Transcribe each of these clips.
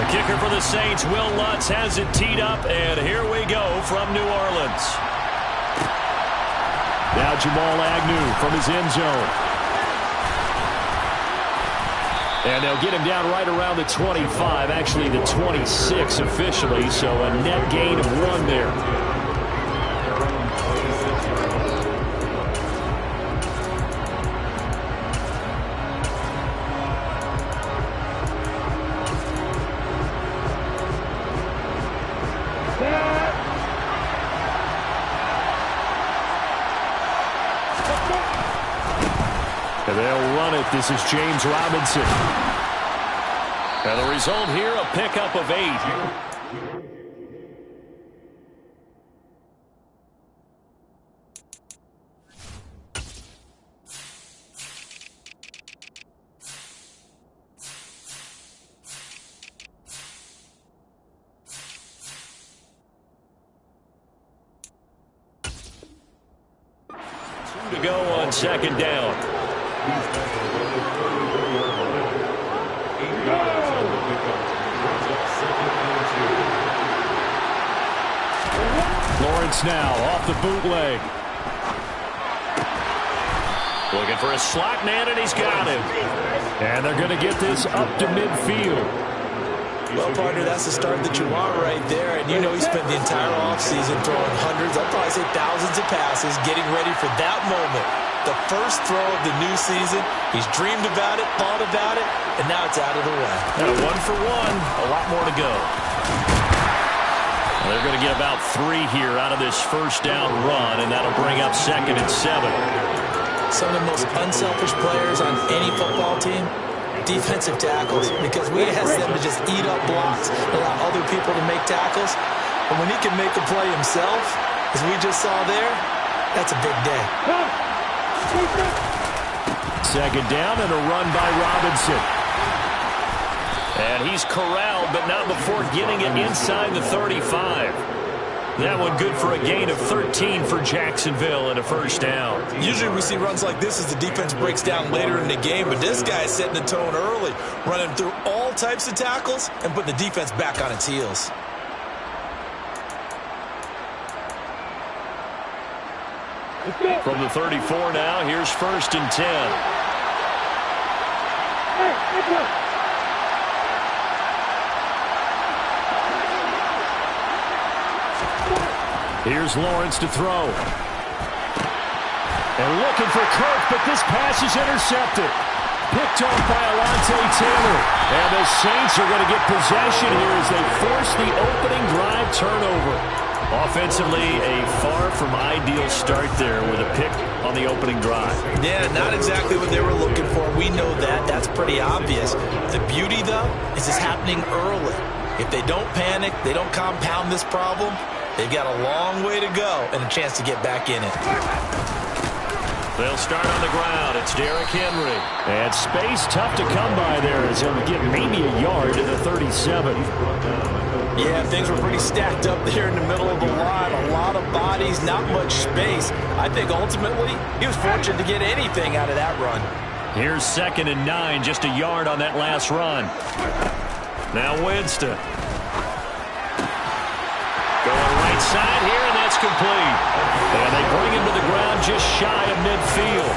The kicker for the Saints, Will Lutz, has it teed up, and here we go from New Orleans. Now Jamal Agnew from his end zone. And they'll get him down right around the 25, actually the 26 officially, so a net gain of 1 there. And they'll run it. This is James Robinson. And the result here, a pickup of 8. To go on second down. Lawrence now off the bootleg. Looking for a slot man, and he's got him. And they're going to get this up to midfield. Well, partner, that's the start that you want right there. And you know he spent the entire offseason throwing hundreds, I'd probably say thousands of passes, getting ready for that moment. The first throw of the new season. He's dreamed about it, thought about it, and now it's out of the way. And a 1 for 1, a lot more to go. Well, they're going to get about 3 here out of this first down run, and that'll bring up 2nd and 7. Some of the most unselfish players on any football team, defensive tackles, because we ask them to just eat up blocks, allow other people to make tackles. But when he can make a play himself, as we just saw there, that's a big day. Second down and a run by Robinson. And he's corralled, but not before getting it inside the 35. That one good for a gain of 13 for Jacksonville and a first down. Usually we see runs like this as the defense breaks down later in the game, but this guy is setting the tone early, running through all types of tackles and putting the defense back on its heels. From the 34 now, here's 1st and 10. Here's Lawrence to throw. And looking for Kirk, but this pass is intercepted. Picked off by Alontae Taylor. And the Saints are going to get possession here as they force the opening drive turnover. Offensively, a far from ideal start there with a pick on the opening drive. Yeah, not exactly what they were looking for. We know that. That's pretty obvious. The beauty, though, is it's happening early. If they don't panic, they don't compound this problem, they've got a long way to go and a chance to get back in it. They'll start on the ground. It's Derrick Henry. And space tough to come by there as he'll get maybe a yard to the 37. Yeah, things were pretty stacked up there in the middle of the line. A lot of bodies, not much space. I think ultimately he was fortunate to get anything out of that run. Here's 2nd and 9, just a yard on that last run. Now Winston. Going right side here, and that's complete. And they bring him to the ground just shy of midfield.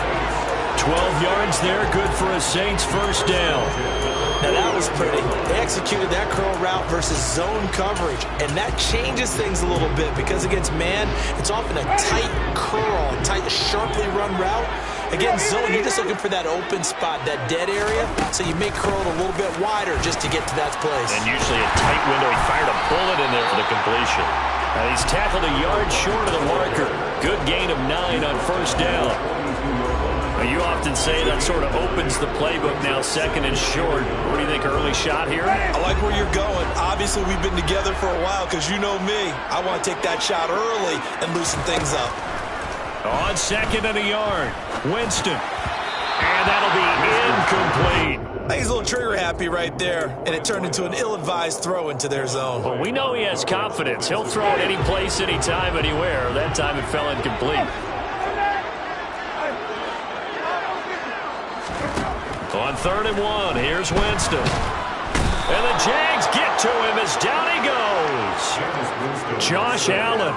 12 yards there, good for a Saints first down. Now that was pretty. They executed that curl route versus zone coverage, and that changes things a little bit because against man, it's often a tight curl, tight, sharply run route. Against zone, you're just looking for that open spot, that dead area, so you may curl it a little bit wider just to get to that place. And usually a tight window. He fired a bullet in there for the completion. And he's tackled a yard short of the marker. Good gain of 9 on first down. You often say that sort of opens the playbook now, 2nd and short. What do you think, early shot here? I like where you're going. Obviously, we've been together for a while because you know me. I want to take that shot early and loosen things up. On 2nd and a yard, Winston. And that'll be incomplete. I think he's a little trigger happy right there, and it turned into an ill-advised throw into their zone. Well, we know he has confidence. He'll throw it any place, anytime, anywhere. That time it fell incomplete. On 3rd and 1, here's Winston. And the Jags get as down he goes. Josh Allen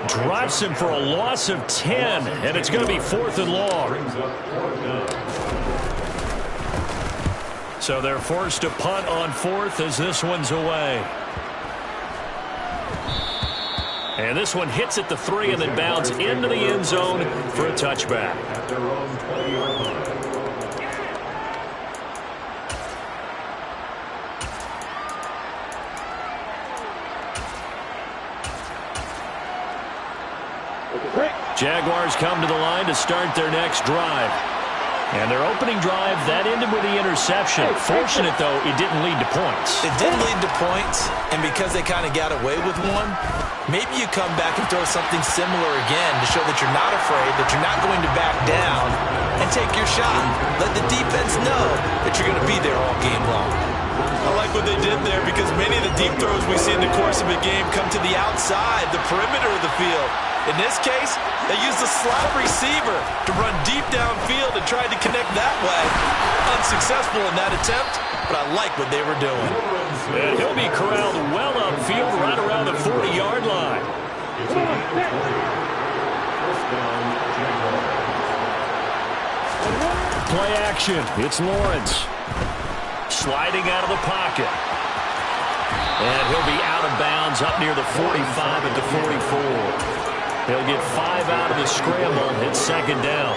drops him for a loss of 10, and it's going to be 4th and long. So they're forced to punt on 4th as this one's away. And this one hits at the 3 and then bounds into the end zone for a touchback. Jaguars come to the line to start their next drive. And their opening drive, that ended with the interception. Fortunate, though, it didn't lead to points. It didn't lead to points, and because they kind of got away with one, maybe you come back and throw something similar again to show that you're not afraid, that you're not going to back down, and take your shot. Let the defense know that you're going to be there all game long. I like what they did there because many of the deep throws we see in the course of a game come to the outside, the perimeter of the field. In this case, they used a slot receiver to run deep downfield and tried to connect that way. Unsuccessful in that attempt, but I like what they were doing. And he'll be corralled well upfield right around the 40-yard line. Play action. It's Lawrence. Sliding out of the pocket. And he'll be out of bounds up near the 45 at the 44. He'll get 5 out of the scramble. It's 2nd down.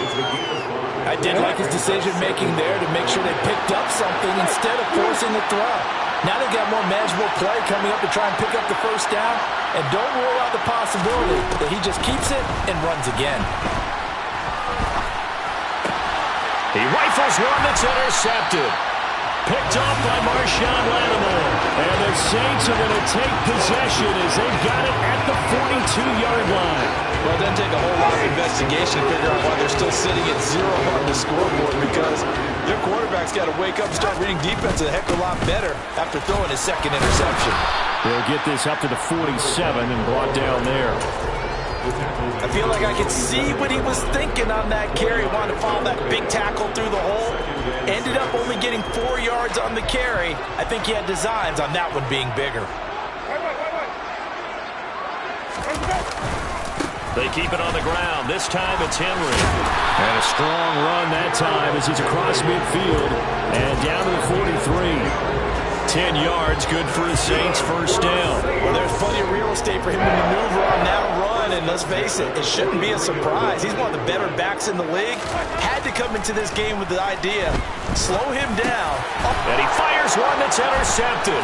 I did like his decision-making there to make sure they picked up something instead of forcing the throw. Now they've got more manageable play coming up to try and pick up the 1st down. And don't rule out the possibility that he just keeps it and runs again. He rifles one that's intercepted. Picked off by Marshawn Lattimore. And the Saints are going to take possession as they've got it at the 42-yard line. Well, it doesn't take a whole lot of investigation to figure out why they're still sitting at 0 on the scoreboard, because their quarterback's got to wake up and start reading defense a heck of a lot better after throwing his 2nd interception. They'll get this up to the 47 and brought down there. I feel like I could see what he was thinking on that carry. Wanted to follow that big tackle through the hole. Ended up only getting 4 yards on the carry. I think he had designs on that one being bigger. They keep it on the ground. This time it's Henry. And a strong run that time as he's across midfield and down to the 43. 10 yards, good for the Saints, 1st down. Well, there's plenty of real estate for him to maneuver on that run, and let's face it, it shouldn't be a surprise. He's one of the better backs in the league. Had to come into this game with the idea, slow him down. And he fires one that's intercepted.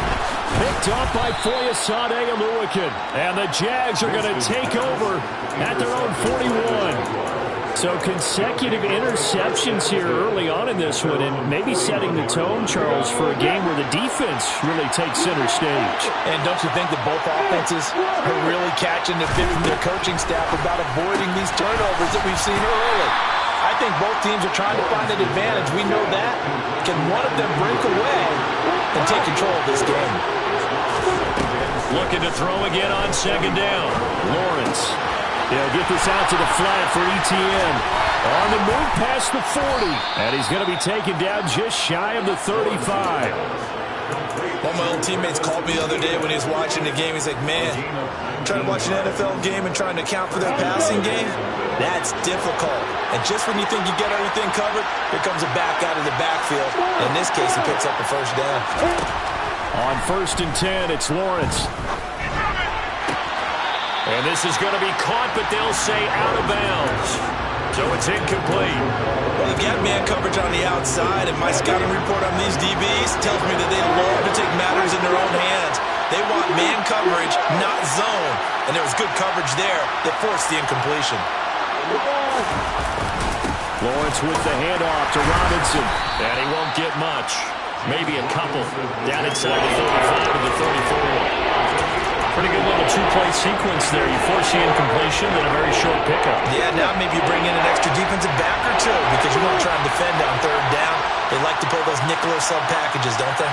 Picked off by Foyesade Oluwakin. And the Jags are going to take over at their own 41. So consecutive interceptions here early on in this one, and maybe setting the tone, Charles, for a game where the defense really takes center stage. And don't you think that both offenses are really catching the bit from their coaching staff about avoiding these turnovers that we've seen early? I think both teams are trying to find an advantage. We know that. Can one of them break away and take control of this game? Looking to throw again on 2nd down. Lawrence. He'll get this out to the flat for Etienne. On the move past the 40. And he's going to be taken down just shy of the 35. One of my old teammates called me the other day when he was watching the game. He's like, man, trying to watch an NFL game and trying to account for their passing game, that's difficult. And just when you think you get everything covered, here comes a back out of the backfield. In this case, he picks up the 1st down. On 1st and 10, it's Lawrence. And this is going to be caught, but they'll say out of bounds. So it's incomplete. Well, you got man coverage on the outside, and my scouting report on these DBs tells me that they love to take matters in their own hands. They want man coverage, not zone. And there was good coverage there that forced the incompletion. Lawrence with the handoff to Robinson. And he won't get much. Maybe a couple. Down inside the 35 to the 34. Pretty good little 2-play sequence there. You force the incompletion, then a very short pickup. Yeah, now maybe you bring in an extra defensive back or two because you want to try and defend on 3rd down. They like to play those nickel or sub packages, don't they?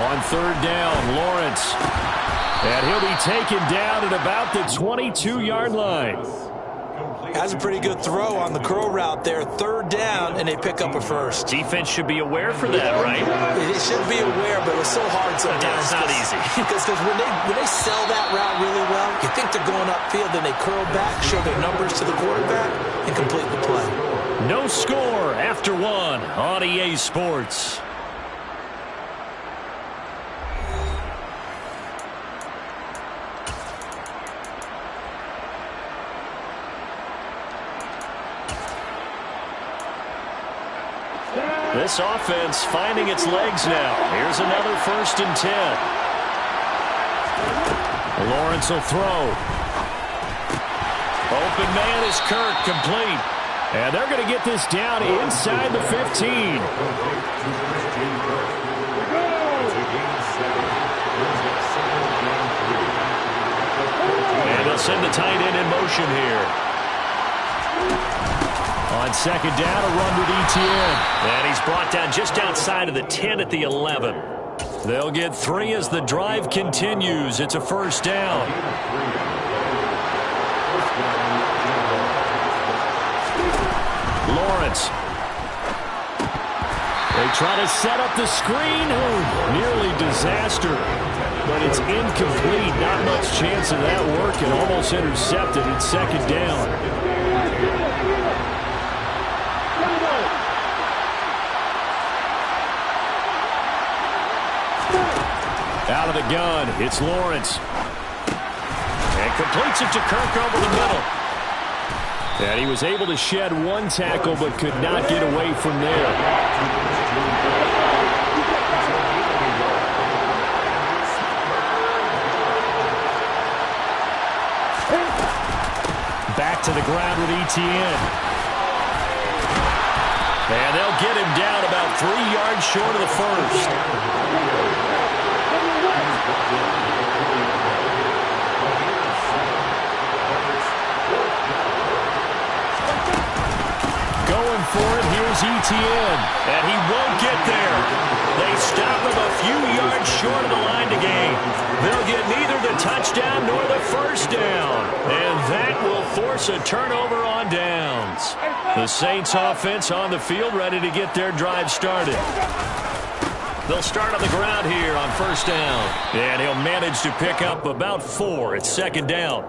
On 3rd down, Lawrence. And he'll be taken down at about the 22-yard line. Has a pretty good throw on the curl route there. 3rd down, and they pick up a first. Defense should be aware for that, right? It should be aware, but it's so hard sometimes. Yeah, it's not easy. Because when they sell that route really well, you think they're going upfield, then they curl back, show their numbers to the quarterback, and complete the play. No score after 1 on EA Sports. This offense finding its legs now. Here's another 1st and 10. Lawrence will throw. Open man is Kirk, complete. And they're going to get this down inside the 15. And they'll send the tight end in motion here. On 2nd down, a run with Etienne. And he's brought down just outside of the 10 at the 11. They'll get 3 as the drive continues. It's a 1st down. Lawrence. They try to set up the screen. Oh, nearly disaster. But it's incomplete. Not much chance of that working. Almost intercepted. It's 2nd down. Out of the gun, it's Lawrence. And completes it to Kirk over the middle. And he was able to shed 1 tackle, but could not get away from there. Back to the ground with Etienne. And they'll get him down about 3 yards short of the 1st. Going for it, here's Etienne. And he won't get there. They stop him a few yards short of the line to gain. They'll get neither the touchdown nor the 1st down. And that will force a turnover on downs. The Saints offense on the field ready to get their drive started. They'll start on the ground here on 1st down. And he'll manage to pick up about 4 at 2nd down.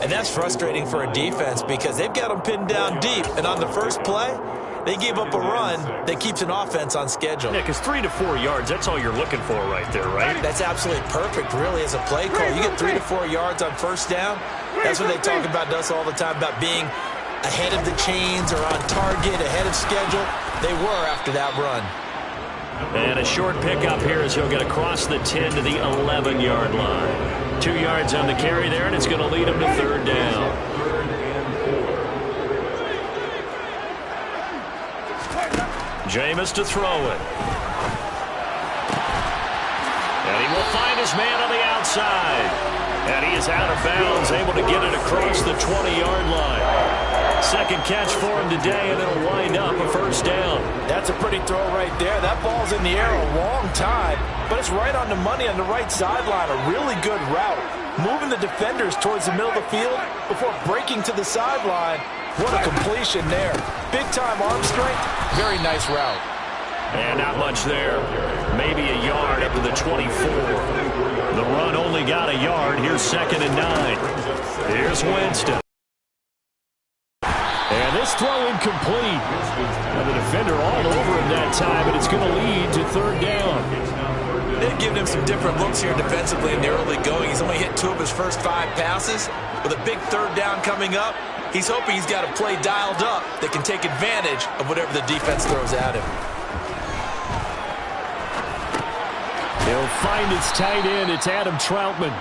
And that's frustrating for a defense because they've got them pinned down deep. And on the first play, they gave up a run that keeps an offense on schedule. Yeah, because 3 to 4 yards, that's all you're looking for right there, right? That's absolutely perfect, really, as a play call. You get 3 to 4 yards on 1st down. That's what they talk about us all the time, about being ahead of the chains or on target, ahead of schedule. They were after that run. And a short pickup here as he'll get across the 10 to the 11-yard line. 2 yards on the carry there, and it's going to lead him to 3rd down. Jameis to throw it. And he will find his man on the outside. And he is out of bounds, able to get it across the 20-yard line. 2nd catch for him today, and it'll wind up a 1st down. That's a pretty throw right there. That ball's in the air a long time, but it's right on the money on the right sideline. A really good route. Moving the defenders towards the middle of the field before breaking to the sideline. What a completion there. Big-time arm strength. Very nice route. And not much there. Maybe a yard up to the 24. The run only got a yard. Here's 2nd and 9. Here's Winston. And this throw incomplete. And the defender all over him that time, but it's going to lead to 3rd down. They've given him some different looks here defensively in the early going. He's only hit 2 of his first 5 passes. With a big 3rd down coming up, he's hoping he's got a play dialed up that can take advantage of whatever the defense throws at him. He'll find his tight end. It's Adam Troutman.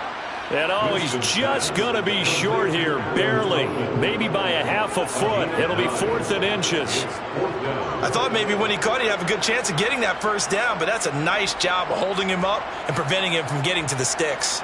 And oh, he's just going to be short here, barely. Maybe by a half a foot. It'll be 4th and inches. I thought maybe when he caught, he'd have a good chance of getting that 1st down, but that's a nice job of holding him up and preventing him from getting to the sticks.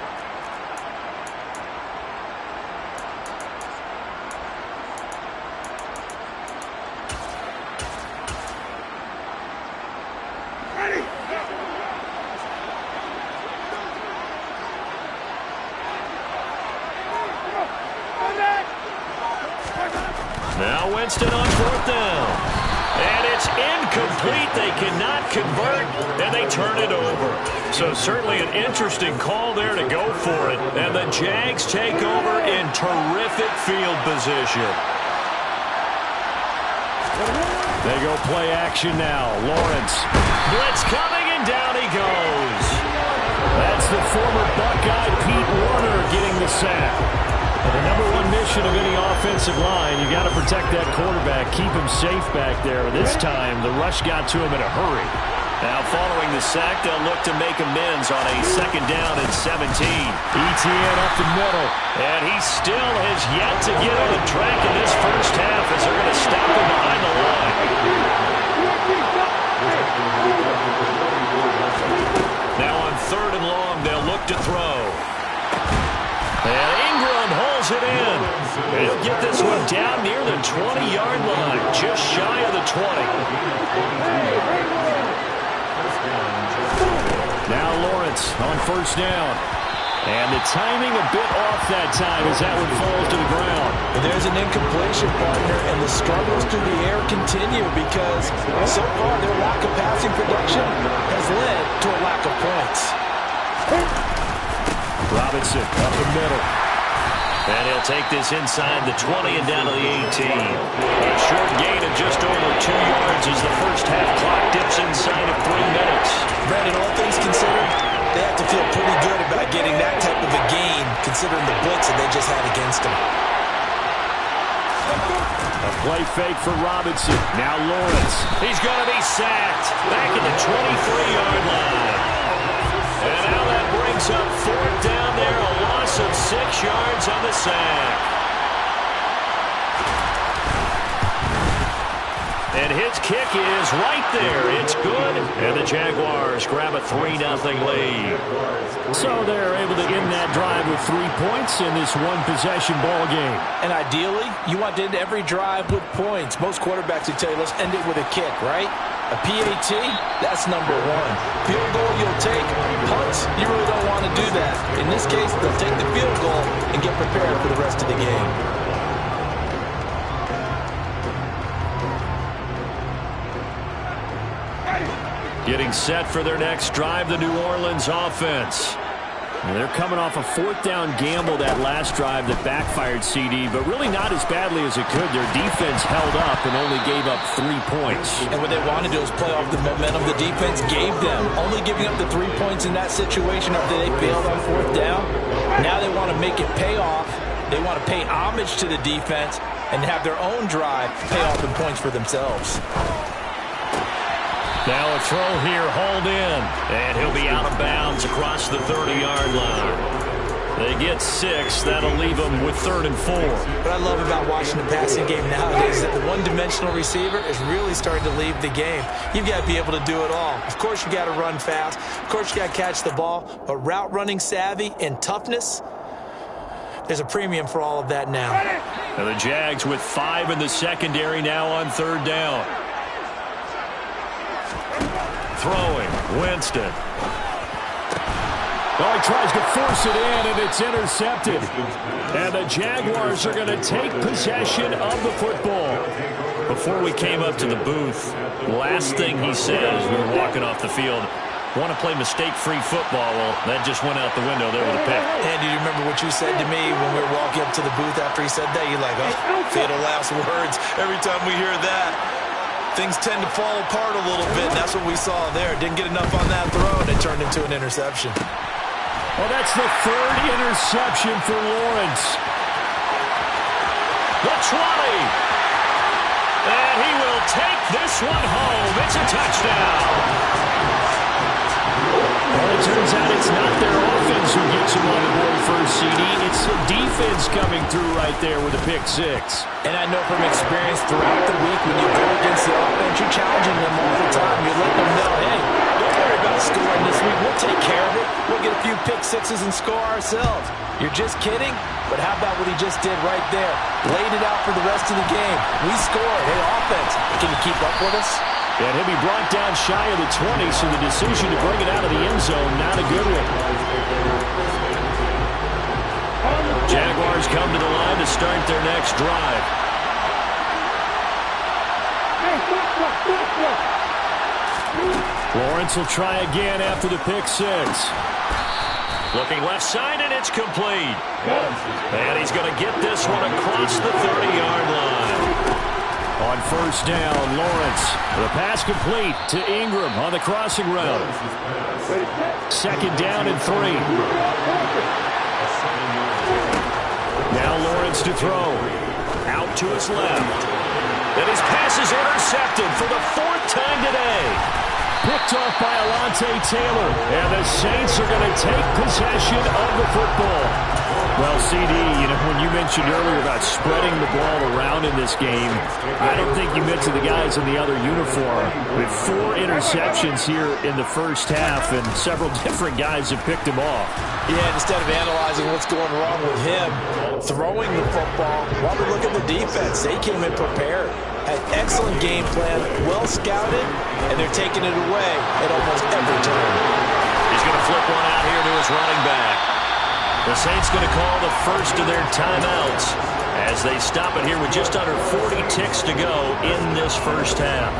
down. And it's incomplete. They cannot convert, and they turn it over. So certainly an interesting call there to go for it. And the Jags take over in terrific field position. They go play action now. Lawrence. Blitz coming, and down he goes. That's the former Buckeye Pete Warner getting the sack. And the number one mission of any offensive line, you got to protect that quarterback, keep him safe back there. This time, the rush got to him in a hurry. Now, following the sack, they'll look to make amends on a 2nd down and 17. Etienne up the middle. And he still has yet to get on the track in this first half as they're going to stop him behind the line. Now on 3rd and long, they'll look to throw. And Ingram holds it in. And he'll get this one down near the 20-yard line, just shy of the 20. Now Lawrence on 1st down. And the timing a bit off that time as that one falls to the ground. There's an incompletion, partner, and the struggles through the air continue because so far their lack of passing production has led to a lack of points. Robinson up the middle. And he'll take this inside the 20 and down to the 18. A short gain of just over 2 yards as the first half clock dips inside of 3 minutes. Brandon, all things considered, they have to feel pretty good about getting that type of a gain considering the blitz that they just had against them. A play fake for Robinson. Now Lawrence. He's going to be sacked. Back at the 23-yard line. And now that brings up 4th down there. A loss of 6 yards on the sack. And his kick is right there. It's good. And the Jaguars grab a 3-0 lead. So they're able to end that drive with 3 points in this one-possession ball game. And ideally, you want to end every drive with points. Most quarterbacks would tell you, let's end it with a kick, right? A PAT, that's number 1. Field goal you'll take. Punts, you really don't want to do that. In this case, they'll take the field goal and get prepared for the rest of the game. Getting set for their next drive, the New Orleans offense. And they're coming off a 4th down gamble that last drive that backfired CD, but really not as badly as it could. Their defense held up and only gave up 3 points. And what they want to do is play off the momentum the defense gave them. Only giving up the 3 points in that situation after they failed on 4th down. Now they want to make it pay off. They want to pay homage to the defense and have their own drive pay off in points for themselves. Now a throw here, hauled in. And he'll be out of bounds across the 30-yard line. They get 6. That'll leave them with 3rd and 4. What I love about watching the passing game nowadays is that the one-dimensional receiver is really starting to leave the game. You've got to be able to do it all. Of course, you got to run fast. Of course, you got to catch the ball. But route running savvy and toughness, there's a premium for all of that now. And the Jags with 5 in the secondary now on 3rd down. Throwing, Winston. Oh, he tries to force it in, and it's intercepted. And the Jaguars are going to take possession of the football. Before we came up to the booth, last thing he says, we were walking off the field, want to play mistake-free football. Well, that just went out the window there with a pick. And do you remember what you said to me when we were walking up to the booth after he said that? You're like, oh, fatal last words. Every time we hear that, things tend to fall apart a little bit, and that's what we saw there. Didn't get enough on that throw, and it turned into an interception. Well, that's the 3rd interception for Lawrence. The 20. And he will take this one home. It's a touchdown. Well, it turns out it's not their offense who gets him on the board first, CD. It's the defense coming through right there with a pick 6. And I know from experience throughout the week when you go against the offense, you're challenging them all the time. You're letting them know, hey, don't worry about scoring this week. We'll take care of it. We'll get a few pick 6s and score ourselves. You're just kidding? But how about what he just did right there? Laid it out for the rest of the game. We scored. Hey, offense, can you keep up with us? And he'll be brought down shy of the 20, so the decision to bring it out of the end zone, not a good one. Jaguars come to the line to start their next drive. Lawrence will try again after the pick six. Looking left side, and it's complete. And he's going to get this one across the 30-yard line. On first down, Lawrence. The pass complete to Ingram on the crossing route. Second down and 3. Now Lawrence to throw. Out to his left. And his pass is intercepted for the 4th time today. Picked off by Alontae Taylor. And the Saints are going to take possession of the football. Well, CD, you know, when you mentioned earlier about spreading the ball around in this game, I don't think you mentioned the guys in the other uniform. With 4 interceptions here in the first half, and several different guys have picked him off. Yeah, instead of analyzing what's going wrong with him, throwing the football, while we look at the defense, they came in prepared. Had excellent game plan, well scouted, and they're taking it away at almost every turn. He's going to flip one out here to his running back. The Saints going to call the first of their timeouts as they stop it here with just under 40 ticks to go in this first half.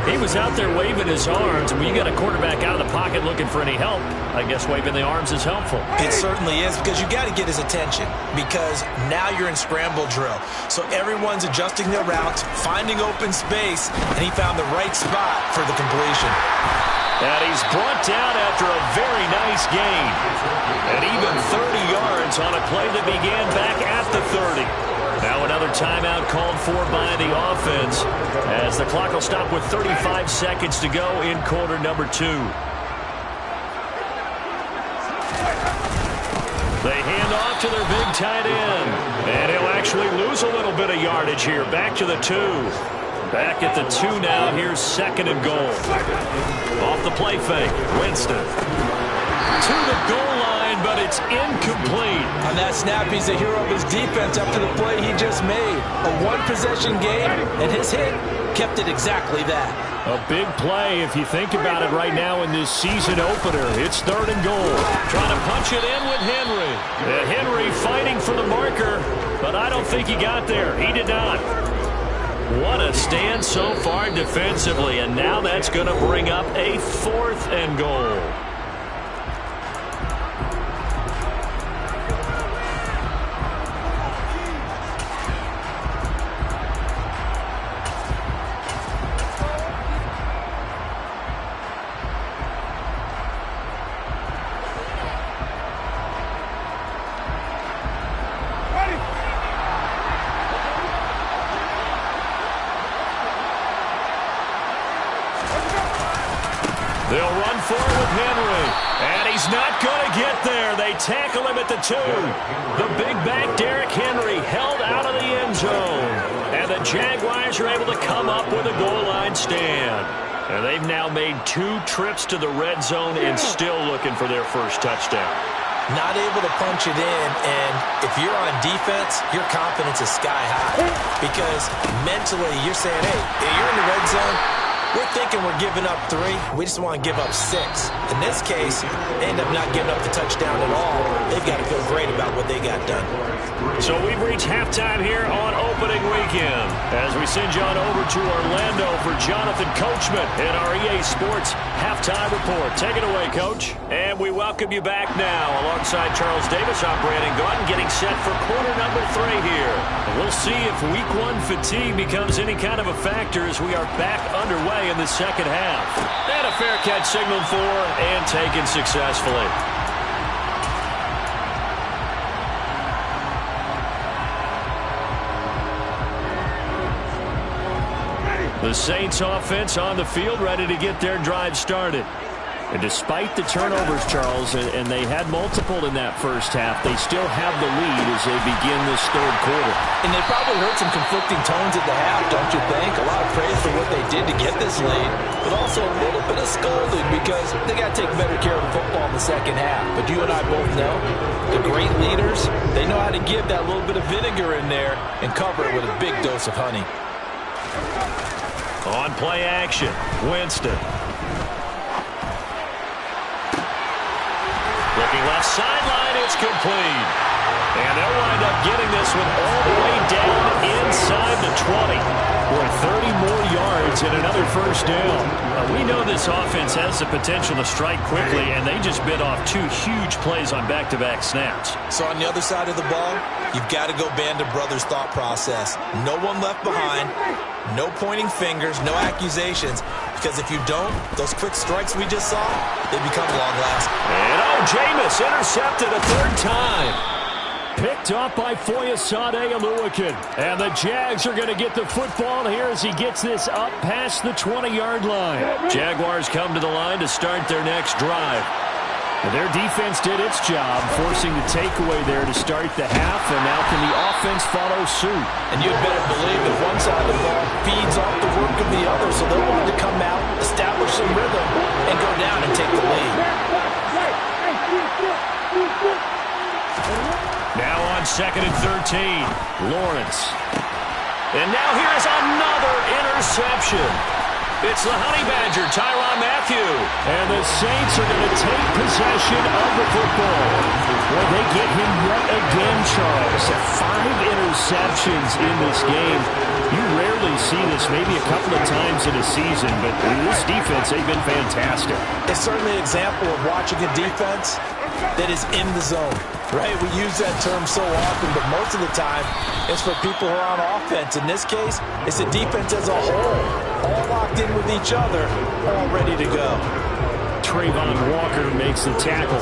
He was out there waving his arms, and when you got a quarterback out of the pocket looking for any help, I guess waving the arms is helpful. It certainly is, because you got to get his attention, because now you're in scramble drill. So everyone's adjusting their routes, finding open space, and he found the right spot for the completion. And he's brought down after a very nice gain. And even 30 yards on a play that began back at the 30. Now another timeout called for by the offense as the clock will stop with 35 seconds to go in quarter number 2. They hand off to their big tight end. And he'll actually lose a little bit of yardage here. Back to the 2. Back at the 2 now. Here's 2nd and goal. Off the play fake. Winston. To the goal line, but it's incomplete. On that snap, he's a hero of his defense after the play he just made. A one-possession game, and his hit kept it exactly that. A big play if you think about it right now in this season opener. It's 3rd and goal. Trying to punch it in with Henry. And Henry fighting for the marker, but I don't think he got there. He did not. What a stand so far defensively, and now that's going to bring up a 4th and goal. They'll run forward with Henry, and he's not going to get there. They tackle him at the 2. The big back, Derrick Henry, held out of the end zone. And the Jaguars are able to come up with a goal line stand. And they've now made 2 trips to the red zone and still looking for their first touchdown. Not able to punch it in, and if you're on defense, your confidence is sky high. Because mentally, you're saying, hey, if you're in the red zone, we're thinking we're giving up 3. We just want to give up 6. In this case, they end up not giving up the touchdown at all. They've got to feel great about what they got done. So we've reached halftime here on opening weekend as we send you on over to Orlando for Jonathan Coachman in our EA Sports Halftime Report. Take it away, Coach. And we welcome you back now alongside Charles Davis. I'm Brandon Gaudin getting set for quarter number 3 here. We'll see if week 1 fatigue becomes any kind of a factor as we are back underway in the second half. And a fair catch signaled for and taken successfully. The Saints offense on the field ready to get their drive started. And despite the turnovers, Charles, and they had multiple in that first half, they still have the lead as they begin this 3rd quarter. And they probably heard some conflicting tones at the half, don't you think? A lot of praise for what they did to get this lead, but also a little bit of scolding because they got to take better care of the football in the second half. But you and I both know the great leaders, they know how to give that little bit of vinegar in there and cover it with a big dose of honey. On play action, Winston. Looking left sideline, it's complete. And they'll wind up getting this one all the way down inside the 20. Boy, 30 more yards yards and another first down. We know this offense has the potential to strike quickly, and they just bit off 2 huge plays on back-to-back snaps. So on the other side of the ball, you've got to go Band of Brothers thought process. No one left behind, no pointing fingers, no accusations, because if you don't, those quick strikes we just saw, they become long-lasting. And Jameis intercepted a third time. Picked up by Foyesade Oluwakin. And the Jags are going to get the football here as he gets this up past the 20-yard line. Jaguars come to the line to start their next drive. And their defense did its job, forcing the takeaway there to start the half, and now can the offense follow suit? And you'd better believe that one side of the ball feeds off the work of the other, so they'll want to come out, establish some rhythm, and go down and take the lead. Now on 2nd and 13, Lawrence. And now here is another interception. It's the Honey Badger, Tyrann Mathieu. And the Saints are going to take possession of the football. Well, they get him yet again, Charles. 5 interceptions in this game. You rarely see this, maybe a couple of times in a season, but this defense, they've been fantastic. It's certainly an example of watching a defense that is in the zone, right? We use that term so often, but most of the time it's for people who are on offense. In this case, it's the defense as a whole, all locked in with each other, all ready to go. Trayvon Walker makes the tackle.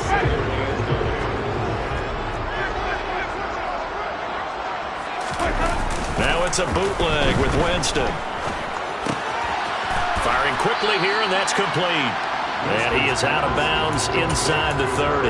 Now it's a bootleg with Winston. Firing quickly here, and that's complete. And he is out of bounds inside the 30.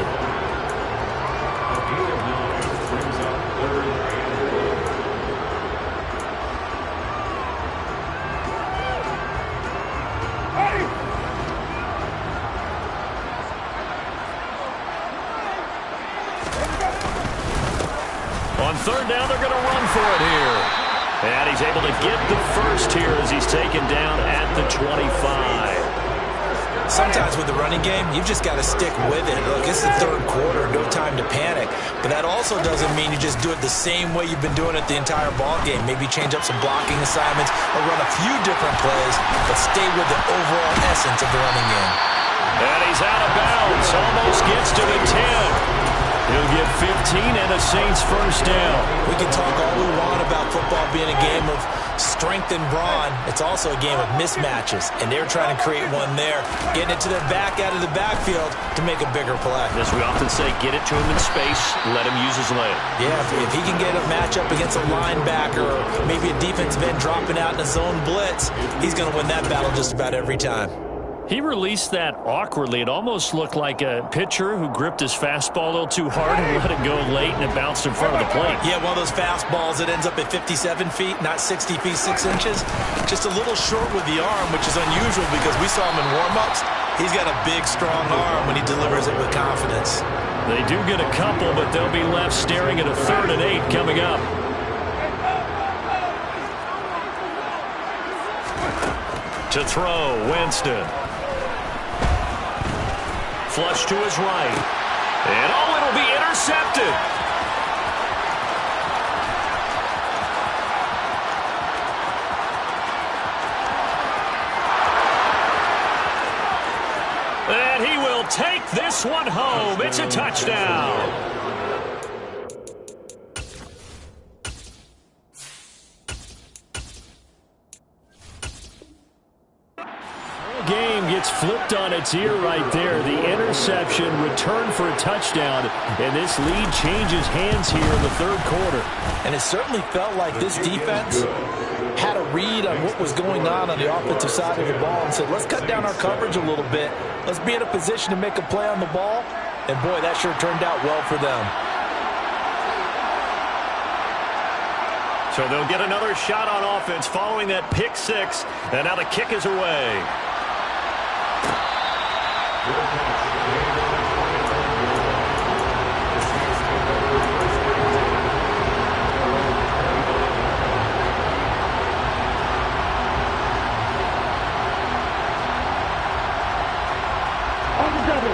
On 3rd down, they're going to run for it here. And he's able to get the first here as he's taken down at the 25. Sometimes with the running game, you've just got to stick with it. Look, it's the 3rd quarter, no time to panic. But that also doesn't mean you just do it the same way you've been doing it the entire ball game. Maybe change up some blocking assignments or run a few different plays, but stay with the overall essence of the running game. And he's out of bounds, almost gets to the 10. He'll get 15 and a Saints first down. We can talk all we want about football being a game of strength and brawn. It's also a game of mismatches, and they're trying to create one there, getting it to their back out of the backfield to make a bigger play. As we often say, get it to him in space, let him use his leg. Yeah, if he can get a matchup against a linebacker or maybe a defensive end dropping out in a zone blitz, he's going to win that battle just about every time. He released that awkwardly. It almost looked like a pitcher who gripped his fastball a little too hard and let it go late, and it bounced in front of the plate. Yeah, one of those fastballs that ends up at 57 feet, not 60 feet, 6 inches. Just a little short with the arm, which is unusual because we saw him in warm-ups. He's got a big, strong arm when he delivers it with confidence. They do get a couple, but they'll be left staring at a 3rd and 8 coming up. To throw, Winston. Flush to his right. And it'll be intercepted. And he will take this one home. It's a touchdown. Game gets flipped on its ear right there. The interception, return for a touchdown, and this lead changes hands here in the 3rd quarter. And it certainly felt like this defense had a read on what was going on the offensive side of the ball and said, let's cut down our coverage a little bit. Let's be in a position to make a play on the ball. And, boy, that sure turned out well for them. So they'll get another shot on offense following that pick 6, and now the kick is away.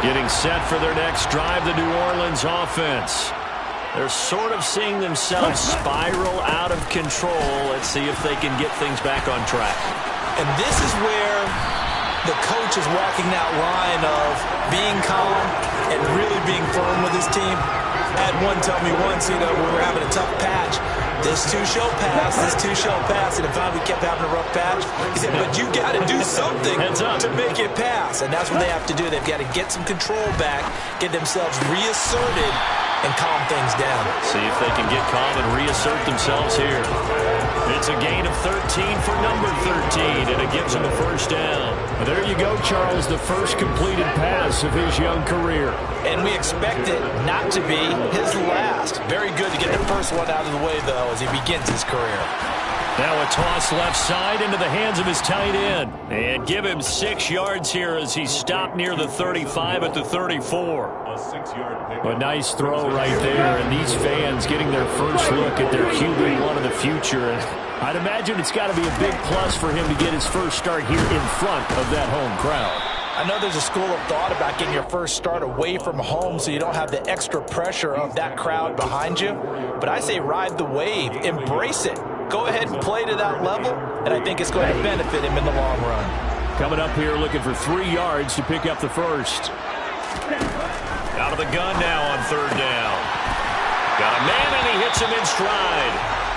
Getting set for their next drive, the New Orleans offense. They're sort of seeing themselves spiral out of control. Let's see if they can get things back on track. And this is where the coach is walking that line of being calm and really being firm with his team. I had one tell me once, we were having a tough patch. This too shall pass, this too shall pass. And if we kept having a rough patch, he said, but you got to do something to make it pass. And that's what they have to do. They've got to get some control back, get themselves reasserted, and calm things down. See if they can get calm and reassert themselves here. It's a gain of 13 for number 13, and it gives him a first down. Well, there you go, Charles, the first completed pass of his young career. And we expect it not to be his last. Very good to get the first one out of the way, though, as he begins his career. Now a toss left side into the hands of his tight end. And give him 6 yards here as he stopped near the 35 at the 34. A nice throw right there, and these fans getting their first look at their QB1 of the future. And I'd imagine it's got to be a big plus for him to get his first start here in front of that home crowd. I know there's a school of thought about getting your first start away from home so you don't have the extra pressure of that crowd behind you. But I say ride the wave, embrace it. Go ahead and play to that level, and I think it's going to benefit him in the long run. Coming up here looking for 3 yards to pick up the first. Out of the gun now on third down. Got a man, and he hits him in stride.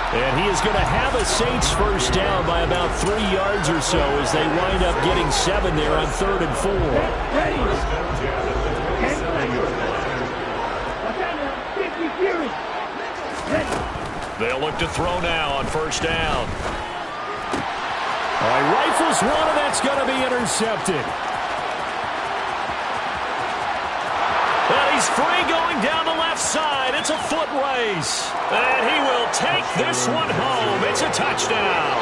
And he is going to have a Saints first down by about 3 yards or so as they wind up getting 7 there on 3rd and 4. They'll look to throw now on first down. All right, rifles one, and that's going to be intercepted. And he's free going down the left side. It's a foot race. And he will take this one home. It's a touchdown.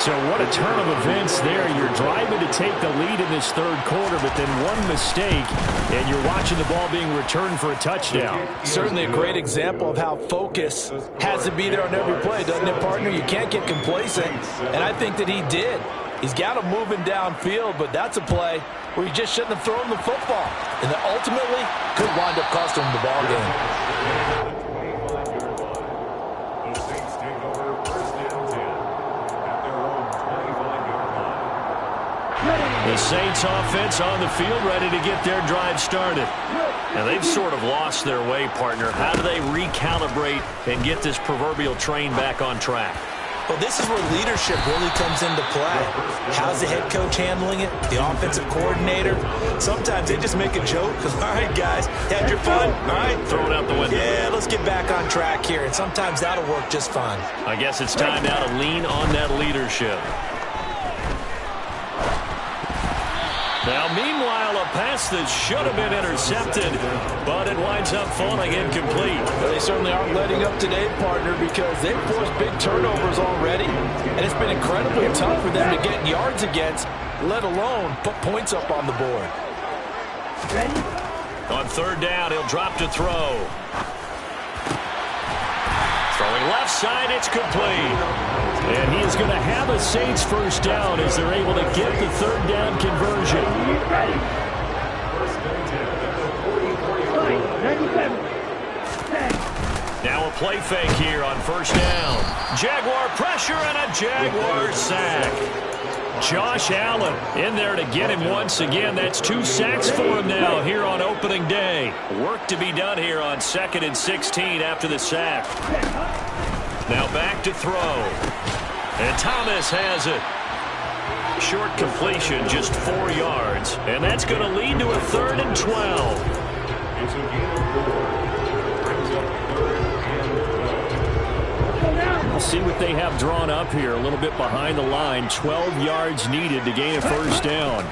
So what a turn of events there. You're driving to take the lead in this third quarter, but then one mistake, and you're watching the ball being returned for a touchdown. Certainly a great example of how focus has to be there on every play, doesn't it, partner? You can't get complacent, and I think that he did. He's got him moving downfield, but that's a play where he just shouldn't have thrown the football, and that ultimately could wind up costing him the ball game. The Saints offense on the field ready to get their drive started. And they've sort of lost their way, partner. How do they recalibrate and get this proverbial train back on track? Well, this is where leadership really comes into play. How's the head coach handling it? The offensive coordinator? Sometimes they just make a joke. All right, guys, had your fun? All right. Throw it out the window. Yeah, let's get back on track here. And sometimes that'll work just fine. I guess it's time now to lean on that leadership. Now, meanwhile, a pass that should have been intercepted, but it winds up falling incomplete. Well, they certainly aren't letting up today, partner, because they've forced big turnovers already, and it's been incredibly tough for them to get yards against, let alone put points up on the board. Ready? On third down, he'll drop to throw. Throwing left side, it's complete. And he is going to have a Saints first down as they're able to get the third down conversion. Now a play fake here on first down. Jaguar pressure and a Jaguar sack. Josh Allen in there to get him once again. That's 2 sacks for him now here on opening day. Work to be done here on 2nd and 16 after the sack. Now back to throw. And Thomas has it. Short completion, just 4 yards. And that's going to lead to a 3rd and 12. We'll see what they have drawn up here. A little bit behind the line. 12 yards needed to gain a first down.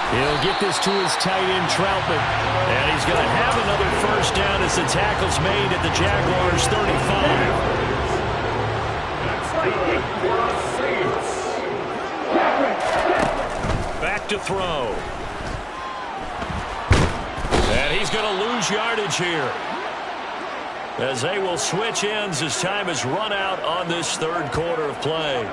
He'll get this to his tight end, Troutman. And he's going to have another first down as the tackle's made at the Jaguars' 35. Back to throw. And he's going to lose yardage here, as they will switch ends as time is run out on this third quarter of play.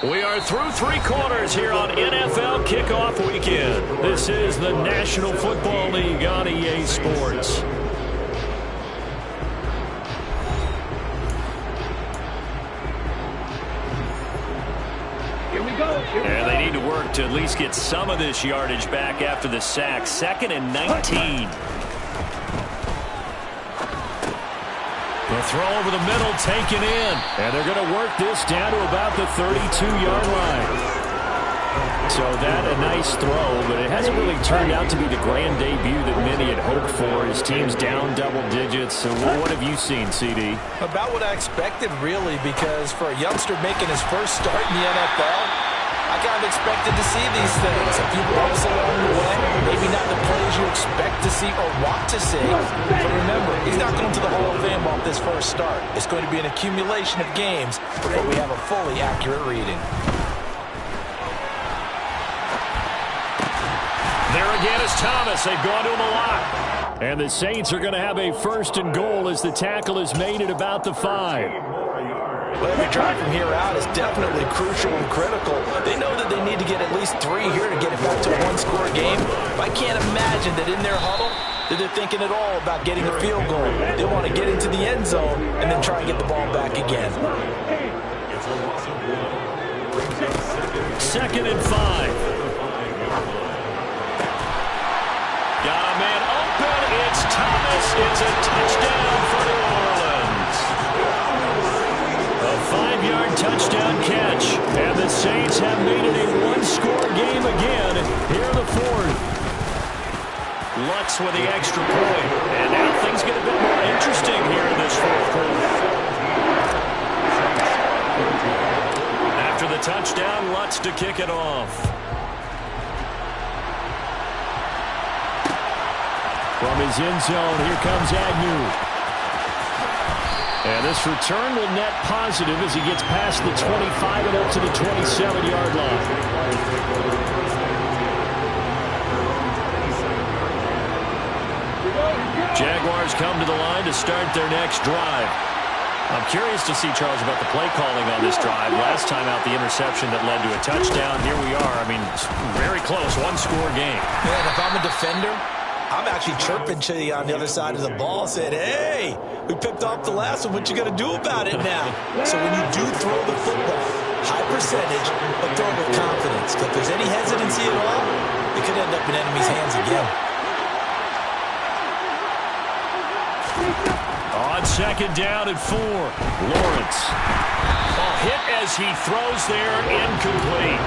We are through 3 quarters here on NFL Kickoff Weekend. This is the National Football League on EA Sports. to at least get some of this yardage back after the sack. 2nd and 19. The throw over the middle, taken in. And they're going to work this down to about the 32-yard line. So that a nice throw, but it hasn't really turned out to be the grand debut that many had hoped for. His team's down double digits. So what have you seen, CD? About what I expected, really, because for a youngster making his first start in the NFL, I kind of expected to see these things. A few bumps along the way, maybe not the plays you expect to see or want to see. But remember, he's not going to the Hall of Fame off this first start. It's going to be an accumulation of games before we have a fully accurate reading. There again is Thomas. They've gone to him a lot. And the Saints are going to have a 1st and goal as the tackle is made at about the 5. Well, every drive from here out is definitely crucial and critical. They know that they need to get at least 3 here to get it back to a one-score game. But I can't imagine that in their huddle that they're thinking at all about getting a field goal. They want to get into the end zone and then try and get the ball back again. 2nd and 5. Got a man open. It's Thomas. It's a touchdown for New Orleans. A 5-yard touchdown catch. And the Saints have made it a one-score game again here in the 4th. Lutz with the extra point. And now things get a bit more interesting here in this 4th quarter. After the touchdown, Lutz to kick it off. From his end zone, here comes Agnew. And this return will net positive as he gets past the 25 and up to the 27-yard line. Jaguars come to the line to start their next drive. I'm curious to see, Charles, about the play calling on this drive. Last time out, the interception that led to a touchdown. Here we are. I mean, very close, one-score game. Yeah, and if I'm a defender, I'm actually chirping to you on the other side of the ball, saying, hey, we picked off the last one. What you going to do about it now? So when you do throw the football, high percentage, but throw it with confidence. If there's any hesitancy at all, it could end up in enemy's hands again. On 2nd down and 4, Lawrence. Hit as he throws there, incomplete.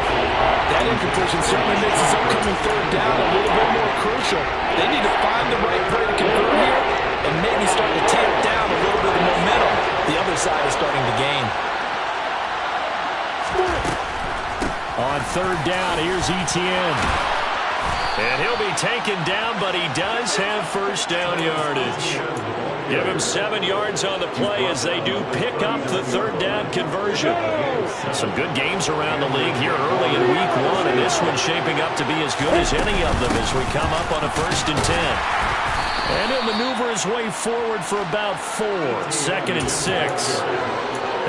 That incompletion certainly makes this upcoming 3rd down a little bit more crucial. They need to find the right play to convert here and maybe start to tamp down a little bit of momentum. The other side is starting to gain. On 3rd down, here's Etienne. And he'll be taken down, but he does have first down yardage. Give him 7 yards on the play as they do pick up the 3rd down conversion. Some good games around the league here early in week 1, and this one's shaping up to be as good as any of them as we come up on a 1st and 10. And he'll maneuver his way forward for about 4, 2nd and 6.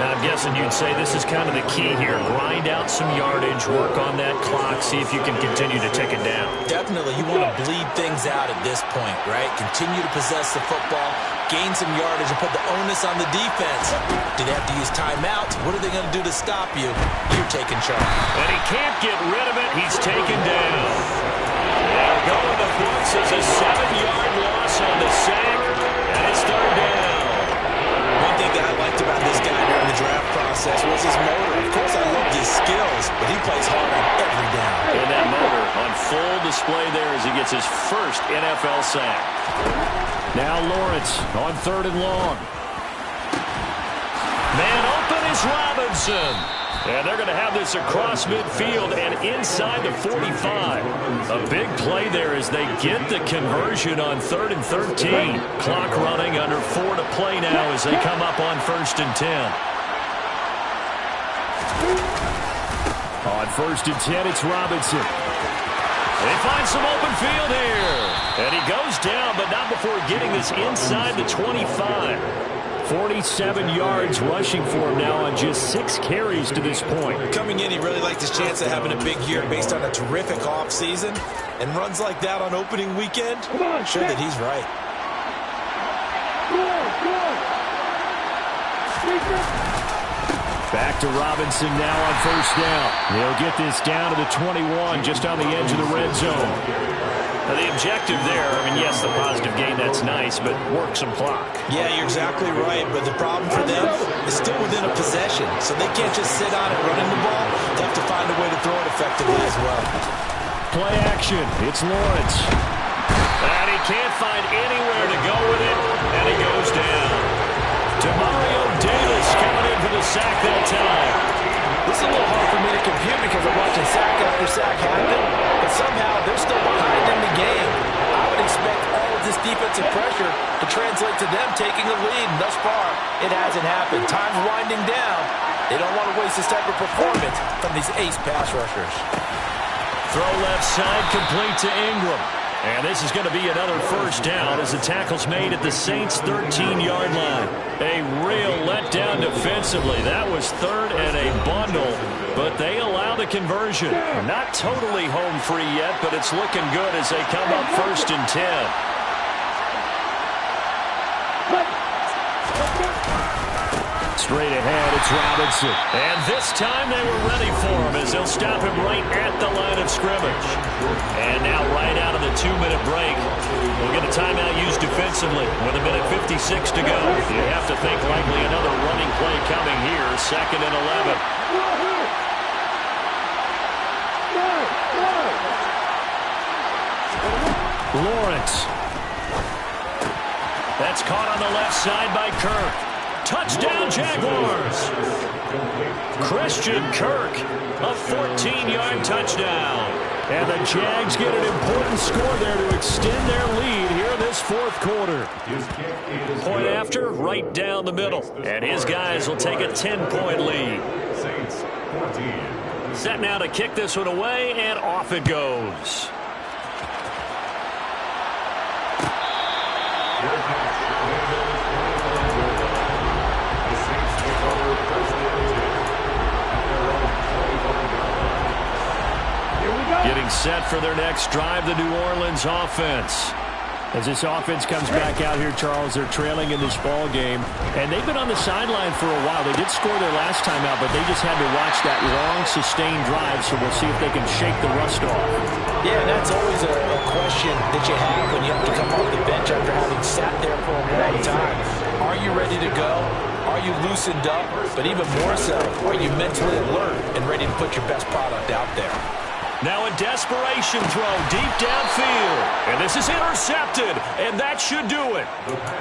Now, I'm guessing you'd say this is kind of the key here. Grind out some yardage, work on that clock, see if you can continue to take it down. Definitely. You want to bleed things out at this point, right? Continue to possess the football, gain some yardage, and put the onus on the defense. Do they have to use timeouts? What are they going to do to stop you? You're taking charge. And he can't get rid of it. He's taken down. And going to the books is a 7-yard loss on the sack, and it's 3rd down. One thing that I liked about this guy during the draft process was his motor. Of course, I loved his skills, but he plays hard on every down. And that motor on full display there as he gets his first NFL sack. Now Lawrence on 3rd and long. Man open is Robinson. And they're going to have this across midfield and inside the 45. A big play there as they get the conversion on 3rd and 13. Clock running, under 4 to play now as they come up on 1st and 10. On 1st and 10, it's Robinson. They find some open field here. And he goes down, but not before getting this inside the 25. 47 yards rushing for him now on just 6 carries to this point. Coming in, he really liked his chance of having a big year based on a terrific offseason. And runs like that on opening weekend, I'm sure that he's right. Back to Robinson now on first down. They'll get this down to the 21, just on the edge of the red zone. Now the objective there, I mean, yes, the positive gain, that's nice, but work some clock. Yeah, you're exactly right, but the problem for them is still within a possession, so they can't just sit on it running the ball. They have to find a way to throw it effectively as well. Play action. It's Lawrence. And he can't find anywhere to go with it, and he goes down. Demario Davis coming in for the sack that time. This is a little hard for me to compute because I'm watching sack after sack happen, but somehow they're still behind in the game. I would expect all of this defensive pressure to translate to them taking a lead, and thus far, it hasn't happened. Time's winding down. They don't want to waste this type of performance from these ace pass rushers. Throw left side complete to Ingram. And this is going to be another first down as the tackle's made at the Saints' 13-yard line. A real letdown defensively. That was third and a bundle, but they allow the conversion. Not totally home free yet, but it's looking good as they come up 1st and 10. Straight ahead, it's Robinson. And this time they were ready for him as they'll stop him right at the line of scrimmage. And now right out of the 2-minute break, we'll get a timeout used defensively with 1:56 to go. You have to think likely another running play coming here, 2nd and 11. Lawrence. That's caught on the left side by Kirk. Touchdown, Jaguars. Christian Kirk, a 14-yard touchdown. And the Jags get an important score there to extend their lead here in this 4th quarter. Point after, right down the middle. And his guys will take a 10-point lead. Set now to kick this one away, and off it goes. Getting set for their next drive, the New Orleans offense. As this offense comes back out here, Charles, they're trailing in this ball game, and they've been on the sideline for a while. They did score their last time out, but they just had to watch that long, sustained drive, so we'll see if they can shake the rust off. Yeah, and that's always a question that you have when you have to come off the bench after having sat there for a long time. Are you ready to go? Are you loosened up? But even more so, are you mentally alert and ready to put your best product out there? Now a desperation throw deep downfield. And this is intercepted, and that should do it.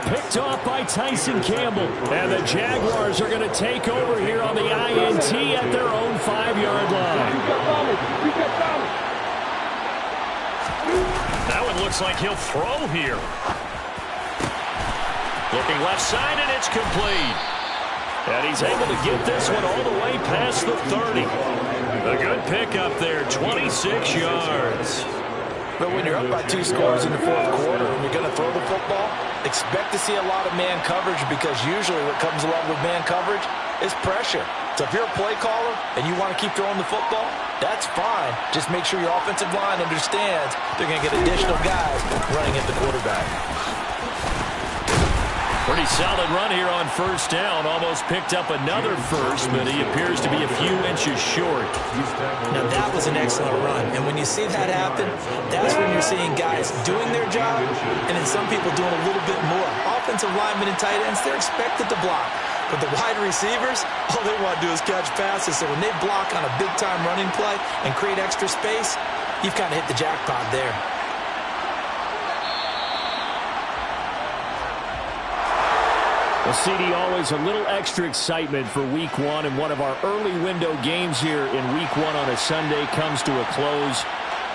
Picked off by Tyson Campbell. And the Jaguars are going to take over here on the INT at their own 5-yard line. That one looks like he'll throw here. Looking left side, and it's complete. And he's able to get this one all the way past the 30. A good pickup there, 26 yards. But when you're up by 2 scores in the 4th quarter and you're going to throw the football, expect to see a lot of man coverage because usually what comes along with man coverage is pressure. So if you're a play caller and you want to keep throwing the football, that's fine. Just make sure your offensive line understands they're going to get additional guys running at the quarterback. Pretty solid run here on first down. Almost picked up another first, but he appears to be a few inches short. Now, that was an excellent run. And when you see that happen, that's when you're seeing guys doing their job and then some people doing a little bit more. Offensive linemen and tight ends, they're expected to block. But the wide receivers, all they want to do is catch passes. So when they block on a big-time running play and create extra space, you've kind of hit the jackpot there. Well, CD, always a little extra excitement for Week 1, and one of our early window games here in Week 1 on a Sunday comes to a close.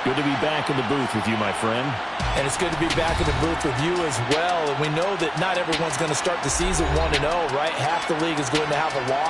Good to be back in the booth with you, my friend. And it's good to be back in the booth with you as well. And we know that not everyone's going to start the season 1-0, right? Half the league is going to have a loss.